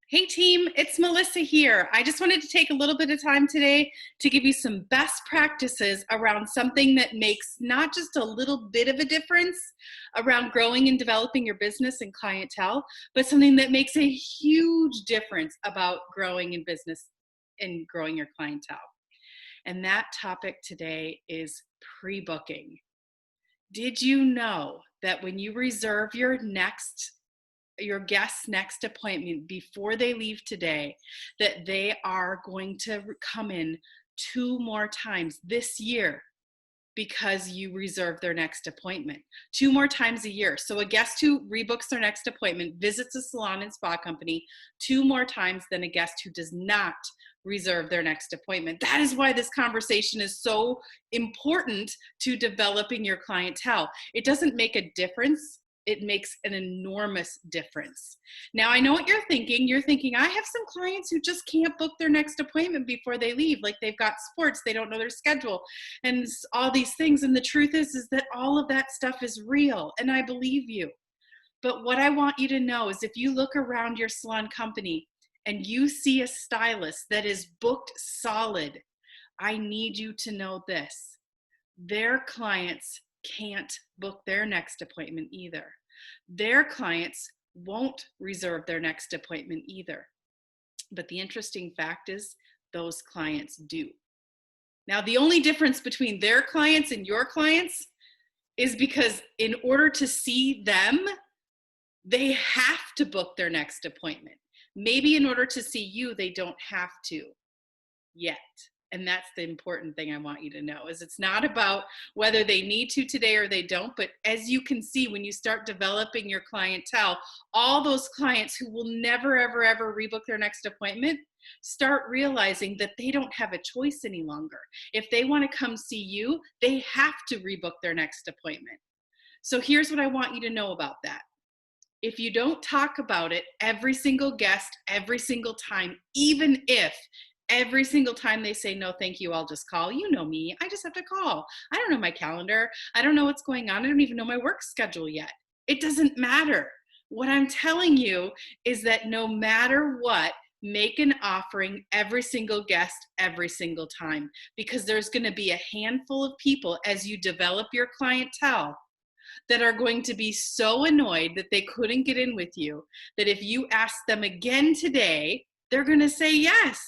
Hey team, it's Melissa here. I just wanted to take a little bit of time today to give you some best practices around something that makes not just a little bit of a difference around growing and developing your business and clientele, but something that makes a huge difference about growing in business and growing your clientele. And that topic today is pre-booking. Did you know that when you reserve your guest's next appointment before they leave today, that they are going to come in 2 more times this year because you reserve their next appointment 2 more times a year? So a guest who rebooks their next appointment visits a salon and spa company 2 more times than a guest who does not reserve their next appointment. That is why this conversation is so important to developing your clientele. It doesn't make a difference. It makes an enormous difference. Now, I know what you're thinking. You're thinking, I have some clients who just can't book their next appointment before they leave. Like they've got sports, they don't know their schedule, and all these things. And the truth is that all of that stuff is real, and I believe you. But what I want you to know is if you look around your salon company and you see a stylist that is booked solid, I need you to know this. Their clients can't book their next appointment either. Their clients won't reserve their next appointment either. But the interesting fact is those clients do. Now, the only difference between their clients and your clients is because in order to see them, they have to book their next appointment. Maybe in order to see you, they don't have to yet. And that's the important thing I want you to know, is it's not about whether they need to today or they don't. But as you can see, when you start developing your clientele, all those clients who will never, ever, ever rebook their next appointment start realizing that they don't have a choice any longer. If they want to come see you, they have to rebook their next appointment. So here's what I want you to know about that. If you don't talk about it every single guest, every single time, even if every single time they say, no, thank you, I'll just call. You know me, I just have to call. I don't know my calendar. I don't know what's going on. I don't even know my work schedule yet. It doesn't matter. What I'm telling you is that no matter what, make an offering every single guest, every single time, because there's going to be a handful of people as you develop your clientele that are going to be so annoyed that they couldn't get in with you, that if you ask them again today, they're going to say yes.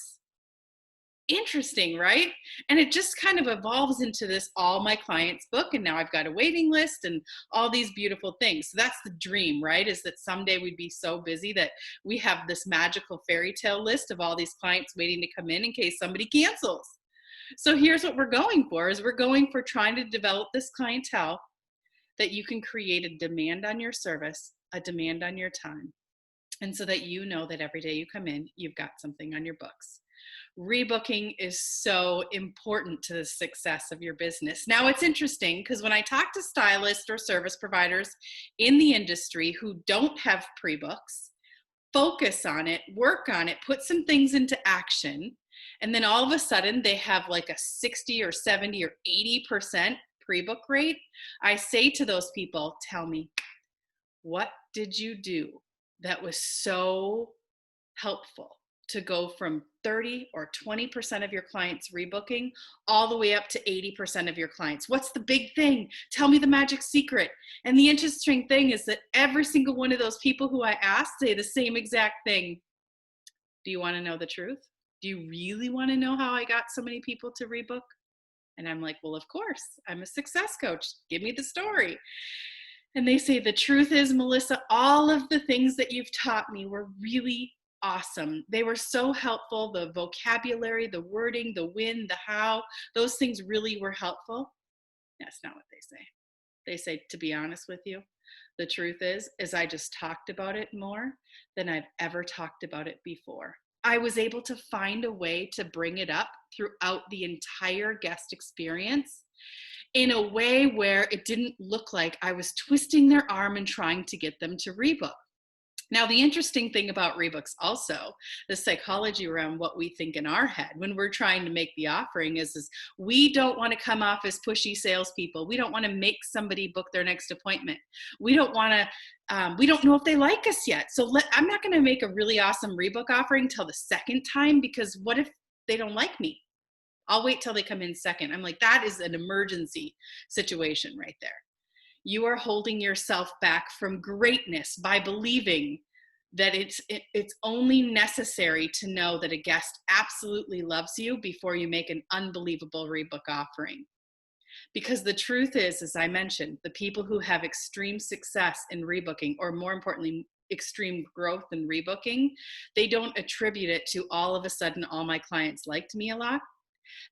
Interesting, right? And it just kind of evolves into this all my clients book, and now I've got a waiting list and all these beautiful things. So that's the dream, right? Is that someday we'd be so busy that we have this magical fairy tale list of all these clients waiting to come in case somebody cancels. So here's what we're going for, is we're going for trying to develop this clientele that you can create a demand on your service, a demand on your time. And so that you know that every day you come in, you've got something on your books. Rebooking is so important to the success of your business. Now, it's interesting because when I talk to stylists or service providers in the industry who don't have pre-books, focus on it, work on it, put some things into action, and then all of a sudden they have like a 60 or 70 or 80% pre-book rate, I say to those people, tell me, what did you do that was so helpful to go from 30 or 20% of your clients rebooking all the way up to 80% of your clients? What's the big thing? Tell me the magic secret. And the interesting thing is that every single one of those people who I asked say the same exact thing. Do you want to know the truth? Do you really want to know how I got so many people to rebook? And I'm like, well, of course, I'm a success coach. Give me the story. And they say, the truth is, Melissa, all of the things that you've taught me were really awesome. They were so helpful. The vocabulary, the wording, the when, the how, those things really were helpful. That's not what they say. They say, to be honest with you, the truth is I just talked about it more than I've ever talked about it before. I was able to find a way to bring it up throughout the entire guest experience in a way where it didn't look like I was twisting their arm and trying to get them to rebook. Now, the interesting thing about rebooks also, the psychology around what we think in our head when we're trying to make the offering is we don't want to come off as pushy salespeople. We don't want to make somebody book their next appointment. We don't want to, we don't know if they like us yet. So I'm not going to make a really awesome rebook offering till the second time, because what if they don't like me? I'll wait till they come in second. I'm like, that is an emergency situation right there. You are holding yourself back from greatness by believing that it's only necessary to know that a guest absolutely loves you before you make an unbelievable rebook offering. Because the truth is, as I mentioned, the people who have extreme success in rebooking, or more importantly, extreme growth in rebooking, they don't attribute it to all of a sudden all my clients liked me a lot.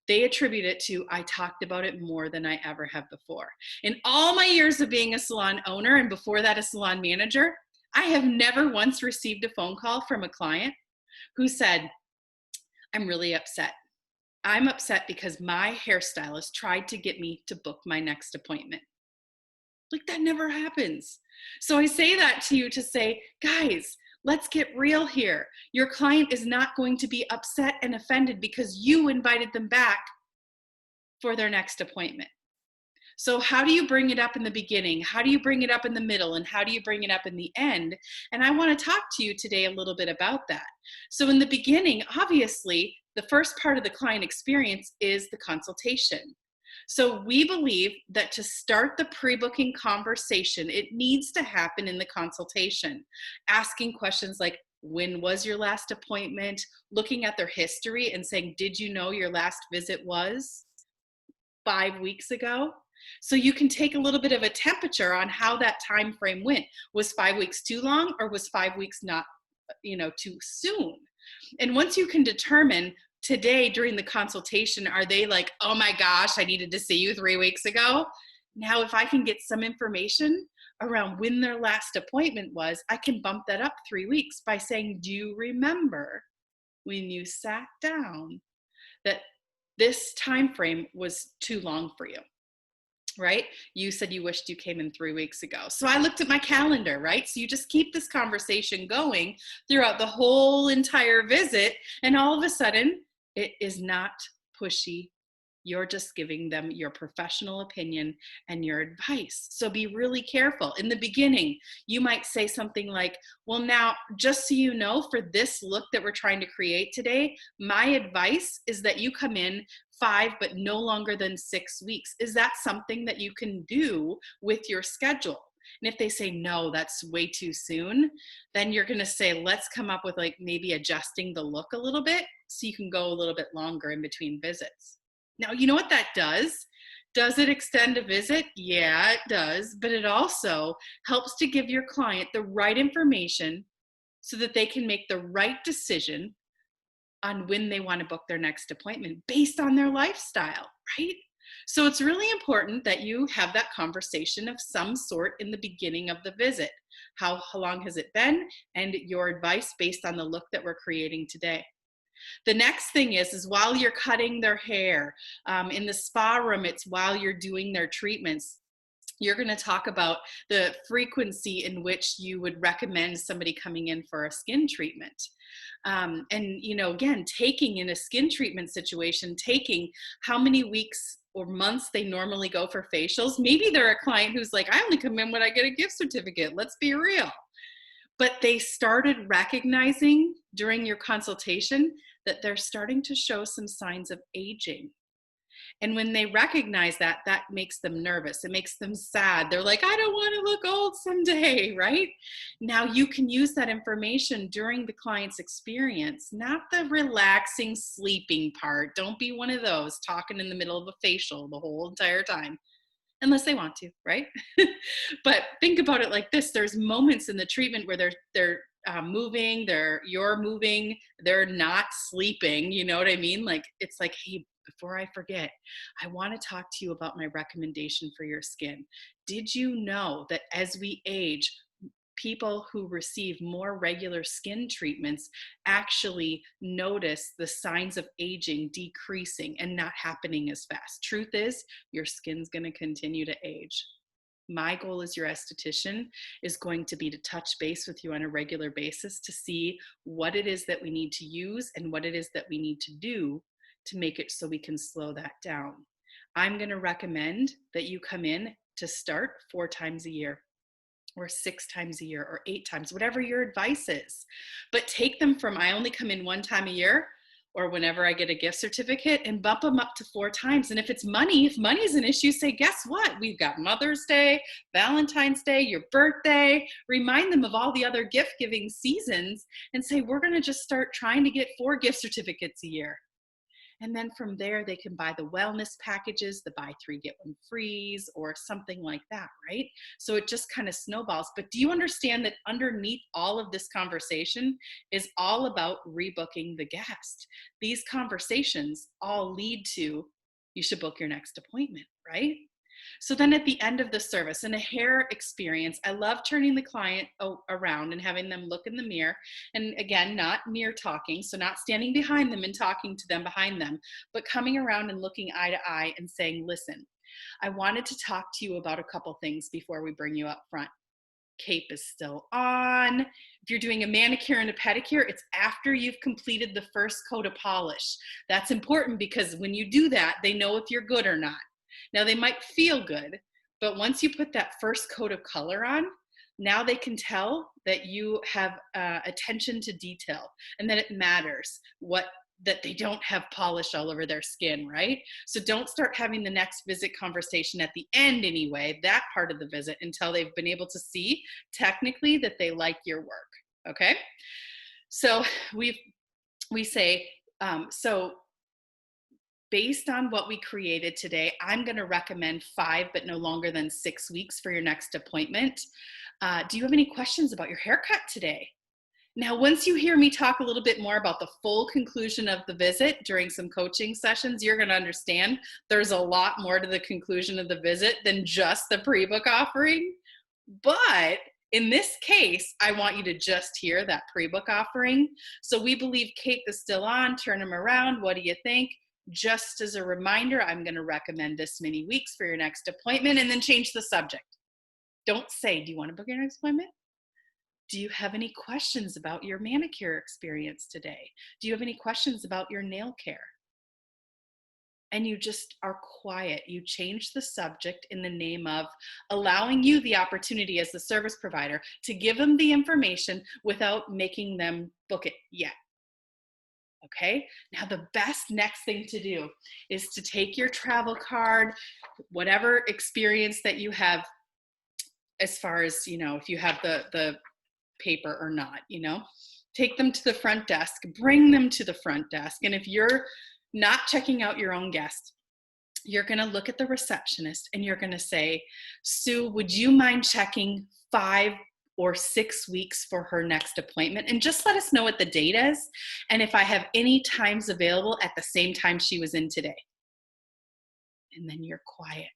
They attribute it to, I talked about it more than I ever have before. In all my years of being a salon owner, and before that a salon manager, I have never once received a phone call from a client who said, I'm really upset. I'm upset because my hairstylist tried to get me to book my next appointment. Like, that never happens. So I say that to you to say, guys, let's get real here. Your client is not going to be upset and offended because you invited them back for their next appointment. So how do you bring it up in the beginning? How do you bring it up in the middle? And how do you bring it up in the end? And I want to talk to you today a little bit about that. So in the beginning, obviously, the first part of the client experience is the consultation. So we believe that to start the pre-booking conversation, it needs to happen in the consultation, asking questions like, when was your last appointment? Looking at their history and saying, did you know your last visit was 5 weeks ago? So you can take a little bit of a temperature on how that time frame went. Was 5 weeks too long, or was 5 weeks not, too soon? And once you can determine today during the consultation, are they like, oh my gosh, I needed to see you 3 weeks ago? Now, if I can get some information around when their last appointment was, I can bump that up 3 weeks by saying, do you remember when you sat down that this time frame was too long for you? Right? You said you wished you came in 3 weeks ago. So I looked at my calendar, right? So you just keep this conversation going throughout the whole entire visit. And all of a sudden, it is not pushy. You're just giving them your professional opinion and your advice. So be really careful. In the beginning, you might say something like, well, now, just so you know, for this look that we're trying to create today, my advice is that you come in 5, but no longer than 6 weeks. Is that something that you can do with your schedule? And if they say, no, that's way too soon, then you're going to say, let's come up with like maybe adjusting the look a little bit so you can go a little bit longer in between visits. Now, you know what that does? Does it extend a visit? Yeah, it does. But it also helps to give your client the right information so that they can make the right decision on when they want to book their next appointment based on their lifestyle, right? So it's really important that you have that conversation of some sort in the beginning of the visit. How long has it been? And your advice based on the look that we're creating today. The next thing is while you're cutting their hair, in the spa room, it's while you're doing their treatments. You're going to talk about the frequency in which you would recommend somebody coming in for a skin treatment. And, again, taking in a skin treatment situation, taking how many weeks or months they normally go for facials. Maybe they're a client who's like, I only come in when I get a gift certificate. Let's be real. But they started recognizing during your consultation that they're starting to show some signs of aging. And when they recognize that, that makes them nervous. It makes them sad. They're like, I don't want to look old someday, right? Now you can use that information during the client's experience, not the relaxing sleeping part. Don't be one of those talking in the middle of a facial the whole entire time. Unless they want to, right? But think about it like this. There's moments in the treatment where they're moving, you're moving, they're not sleeping. You know what I mean? Like, it's like, hey, before I forget, I want to talk to you about my recommendation for your skin. Did you know that as we age, people who receive more regular skin treatments actually notice the signs of aging decreasing and not happening as fast? Truth is, your skin's going to continue to age. My goal as your esthetician is going to be to touch base with you on a regular basis to see what it is that we need to use and what it is that we need to do to make it so we can slow that down. I'm going to recommend that you come in to start 4 times a year, or 6 times a year, or 8 times, whatever your advice is. But take them from I only come in 1 time a year, or whenever I get a gift certificate, and bump them up to 4 times. And if it's money, if money is an issue, say, guess what? We've got Mother's Day, Valentine's Day, your birthday. Remind them of all the other gift giving seasons and say, we're going to just start trying to get 4 gift certificates a year. And then from there, they can buy the wellness packages, the buy 3, get 1 frees, or something like that, right? So it just kind of snowballs. But do you understand that underneath all of this conversation is all about rebooking the guest? These conversations all lead to, you should book your next appointment, right? So then at the end of the service, in a hair experience, I love turning the client around and having them look in the mirror. And again, not mirror talking, so not standing behind them and talking to them behind them, but coming around and looking eye to eye and saying, listen, I wanted to talk to you about a couple things before we bring you up front. Cape is still on. If you're doing a manicure and a pedicure, it's after you've completed the first coat of polish. That's important because when you do that, they know if you're good or not. Now they might feel good, but once you put that first coat of color on, now they can tell that you have attention to detail and that it matters that they don't have polish all over their skin, right? So don't start having the next visit conversation at the end anyway, that part of the visit, until they've been able to see technically that they like your work, okay? So we say, based on what we created today, I'm going to recommend 5, but no longer than 6 weeks for your next appointment. Do you have any questions about your haircut today? Now, once you hear me talk a little bit more about the full conclusion of the visit during some coaching sessions, you're going to understand there's a lot more to the conclusion of the visit than just the pre-book offering. But in this case, I want you to just hear that pre-book offering. So we believe Cape is still on. Turn them around. What do you think? Just as a reminder, I'm going to recommend this many weeks for your next appointment, and then change the subject. Don't say, do you want to book your next appointment? Do you have any questions about your manicure experience today? Do you have any questions about your nail care? And you just are quiet. You change the subject in the name of allowing you the opportunity as the service provider to give them the information without making them book it yet. Okay, now the best next thing to do is to take your travel card, whatever experience that you have, as far as, if you have the paper or not, take them to the front desk, bring them to the front desk. And if you're not checking out your own guest, you're going to look at the receptionist and you're going to say, Sue, would you mind checking 5 or 6 weeks for her next appointment? And just let us know what the date is, and if I have any times available at the same time she was in today. And then you're quiet.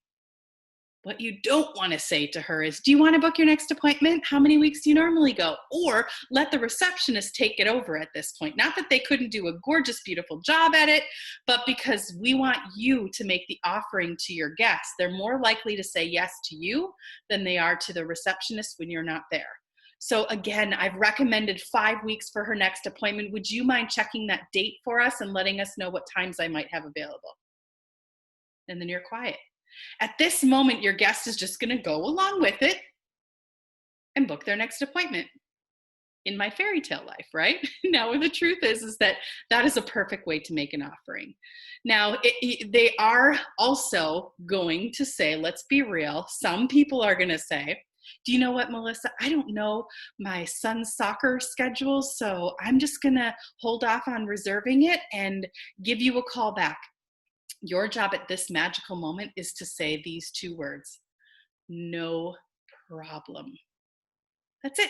What you don't want to say to her is, do you want to book your next appointment? How many weeks do you normally go? Or let the receptionist take it over at this point. Not that they couldn't do a gorgeous, beautiful job at it, but because we want you to make the offering to your guests. They're more likely to say yes to you than they are to the receptionist when you're not there. So again, I've recommended 5 weeks for her next appointment. Would you mind checking that date for us and letting us know what times I might have available? And then you're quiet. At this moment, your guest is just going to go along with it and book their next appointment. In my fairy tale life, right? Now, the truth is that is a perfect way to make an offering. Now, they are also going to say, let's be real, some people are going to say, do you know what, Melissa? I don't know my son's soccer schedule, so I'm just going to hold off on reserving it and give you a call back. Your job at this magical moment is to say these 2 words: no problem. That's it.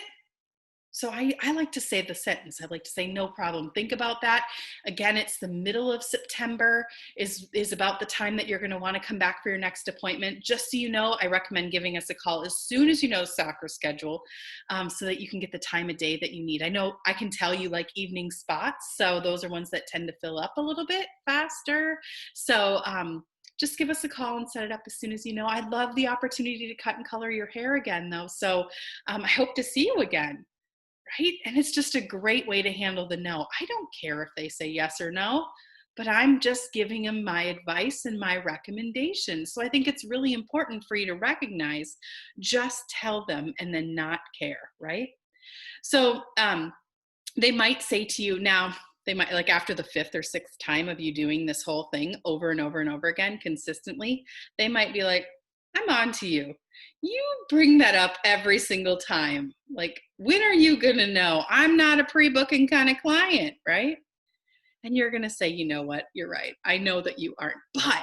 So I like to say the sentence. I like to say no problem. Think about that. Again, it's the middle of September is about the time that you're going to want to come back for your next appointment. Just so you know, I recommend giving us a call as soon as you know soccer schedule, so that you can get the time of day that you need. I know I can tell you like evening spots, so those are ones that tend to fill up a little bit faster. So just give us a call and set it up as soon as you know. I'd love the opportunity to cut and color your hair again, though. So I hope to see you again. Right? And it's just a great way to handle the no. I don't care if they say yes or no, but I'm just giving them my advice and my recommendations. So I think it's really important for you to recognize, just tell them and then not care, right? So they might say to you now, they might, like after the fifth or sixth time of you doing this whole thing over and over and over again consistently, they might be like, I'm on to you. You bring that up every single time. Like, when are you going to know? I'm not a pre-booking kind of client, right? And you're going to say, you know what? You're right. I know that you aren't, but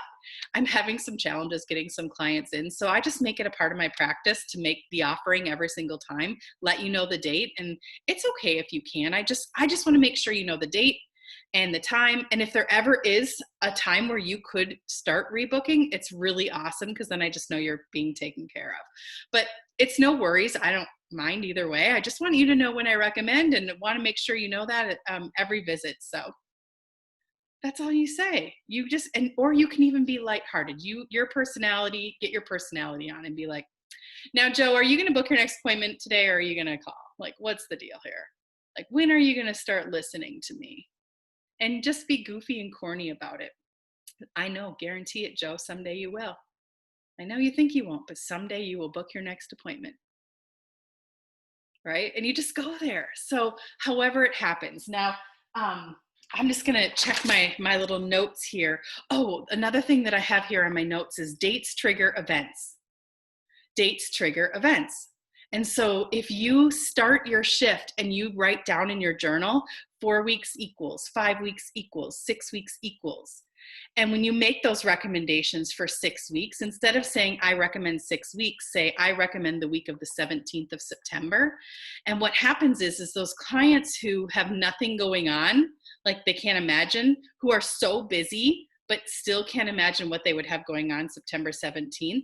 I'm having some challenges getting some clients in. So I just make it a part of my practice to make the offering every single time, let you know the date. And it's okay if you can. I just want to make sure you know the date and the time. And if there ever is a time where you could start rebooking, it's really awesome, because then I just know you're being taken care of. But it's no worries. I don't mind either way. I just want you to know when I recommend, and want to make sure you know that at every visit. So that's all you say. You just, and or you can even be lighthearted. Your personality, get your personality on and be like, now, Joe, are you going to book your next appointment today, or are you going to call? Like, what's the deal here? Like, when are you going to start listening to me? And just be goofy and corny about it. I know, guarantee it, Joe, someday you will. I know you think you won't, but someday you will book your next appointment. Right? And you just go there. So however it happens. Now, I'm just going to check my little notes here. Oh, another thing that I have here on my notes is dates trigger events. Dates trigger events. And so if you start your shift and you write down in your journal, 4 weeks equals, 5 weeks equals, 6 weeks equals. And when you make those recommendations for 6 weeks, instead of saying, I recommend 6 weeks, say, I recommend the week of the 17th of September. And what happens is those clients who have nothing going on, like they can't imagine, who are so busy, but still can't imagine what they would have going on September 17th,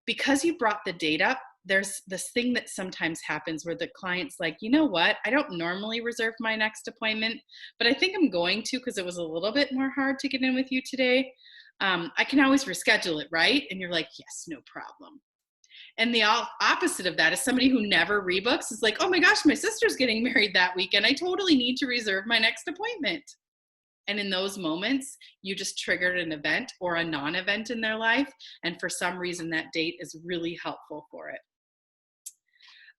because you brought the date up, there's this thing that sometimes happens where the client's like, you know what, I don't normally reserve my next appointment, but I think I'm going to, because it was a little bit more hard to get in with you today. I can always reschedule it, right? And you're like, yes, no problem. And the opposite of that is somebody who never rebooks is like, oh my gosh, my sister's getting married that weekend. I totally need to reserve my next appointment. And in those moments, you just triggered an event or a non-event in their life. And for some reason, that date is really helpful for it.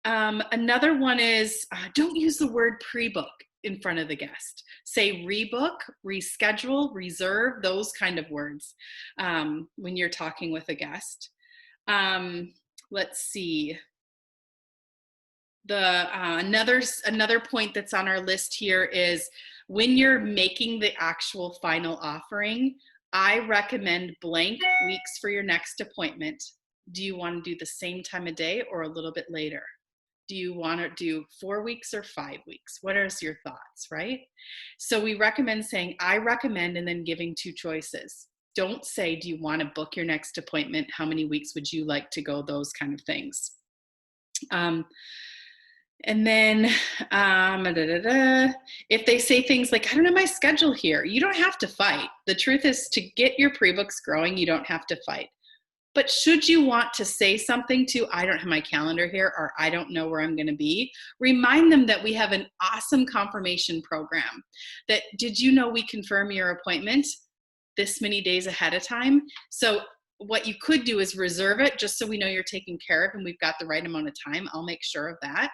Another one is don't use the word pre-book in front of the guest. Say rebook, reschedule, reserve, those kind of words when you're talking with a guest. Let's see. Another point that's on our list here is when you're making the actual final offering, I recommend blank weeks for your next appointment. Do you want to do the same time of day or a little bit later? Do you want to do 4 weeks or 5 weeks? What are your thoughts, right? So we recommend saying, I recommend, and then giving 2 choices. Don't say, do you want to book your next appointment? How many weeks would you like to go? Those kind of things. And then if they say things like, I don't have my schedule here, you don't have to fight. The truth is, to get your pre-books growing, you don't have to fight. But should you want to say something to, I don't have my calendar here, or I don't know where I'm going to be, remind them that we have an awesome confirmation program. That, did you know we confirm your appointment this many days ahead of time? So what you could do is reserve it just so we know you're taken care of and we've got the right amount of time. I'll make sure of that.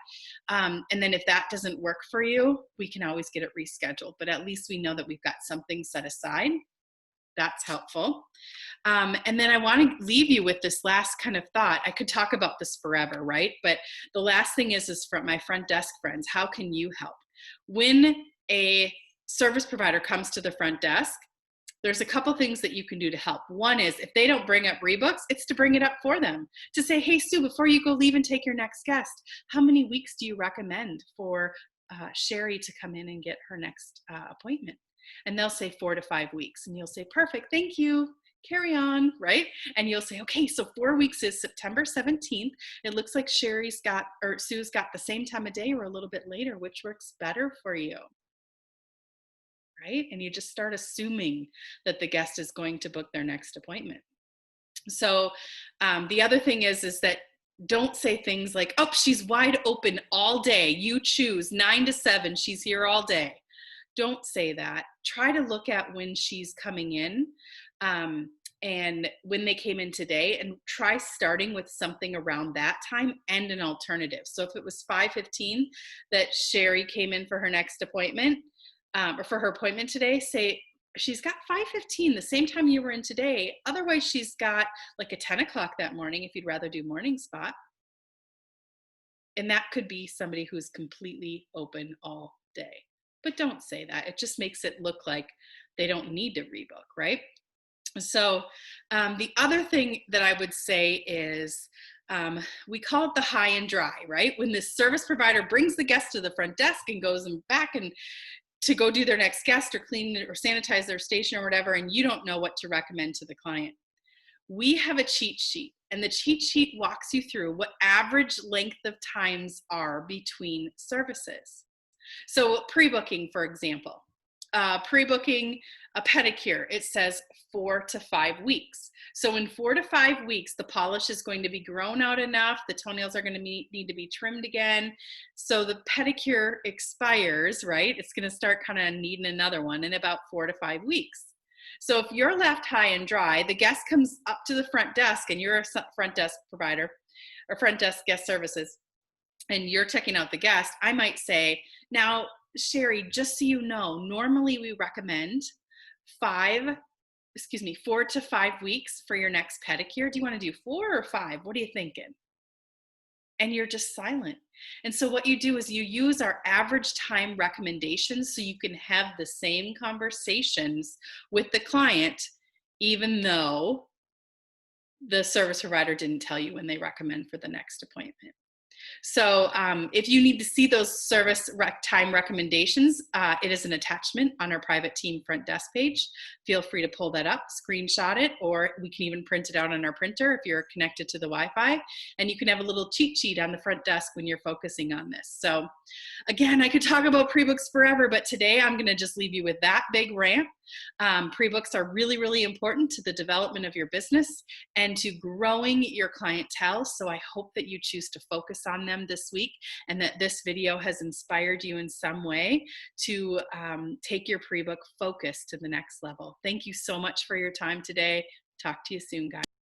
And then if that doesn't work for you, we can always get it rescheduled. But at least we know that we've got something set aside. That's helpful. And then I want to leave you with this last kind of thought. I could talk about this forever, right? But the last thing is from my front desk friends, how can you help? When a service provider comes to the front desk, there's a couple things that you can do to help. One is, if they don't bring up rebooks, it's to bring it up for them. To say, hey, Sue, before you go leave and take your next guest, how many weeks do you recommend for Sherry to come in and get her next appointment? And they'll say 4 to 5 weeks. And you'll say, perfect, thank you, carry on, right? And you'll say, okay, so 4 weeks is September 17th. It looks like Sherry's got, or Sue's got the same time of day or a little bit later, which works better for you, right? And you just start assuming that the guest is going to book their next appointment. So the other thing is that don't say things like, oh, she's wide open all day. You choose 9 to 7. She's here all day. Don't say that. Try to look at when she's coming in and when they came in today, and try starting with something around that time and an alternative. So if it was 5:15 that Sherry came in for her next appointment, or for her appointment today, say, she's got 5:15, the same time you were in today. Otherwise, she's got like a 10 o'clock that morning if you'd rather do morning spot. And that could be somebody who's completely open all day. But don't say that. It just makes it look like they don't need to rebook, right? So the other thing that I would say is we call it the high and dry, right? When the service provider brings the guest to the front desk and goes back and to go do their next guest or clean or sanitize their station or whatever, and you don't know what to recommend to the client. We have a cheat sheet, and the cheat sheet walks you through what average length of times are between services. So pre-booking, for example, pre-booking a pedicure, it says 4 to 5 weeks. So in 4 to 5 weeks, the polish is going to be grown out enough. The toenails are going to need to be trimmed again. So the pedicure expires, right? It's going to start kind of needing another one in about 4 to 5 weeks. So if you're left high and dry, the guest comes up to the front desk and you're a front desk provider or front desk guest services, and you're checking out the guest, I might say, now, Sherry, just so you know, normally we recommend 4 to 5 weeks for your next pedicure. Do you want to do 4 or 5? What are you thinking? And you're just silent. And so what you do is you use our average time recommendations so you can have the same conversations with the client, even though the service provider didn't tell you when they recommend for the next appointment. So if you need to see those service time recommendations, it is an attachment on our private team front desk page. Feel free to pull that up, screenshot it, or we can even print it out on our printer if you're connected to the Wi-Fi. And you can have a little cheat sheet on the front desk when you're focusing on this. So again, I could talk about pre-books forever, but today I'm going to just leave you with that big rant. Pre-books are really, really important to the development of your business and to growing your clientele. So I hope that you choose to focus on them this week, and that this video has inspired you in some way to take your pre-book focus to the next level. Thank you so much for your time today. Talk to you soon, guys.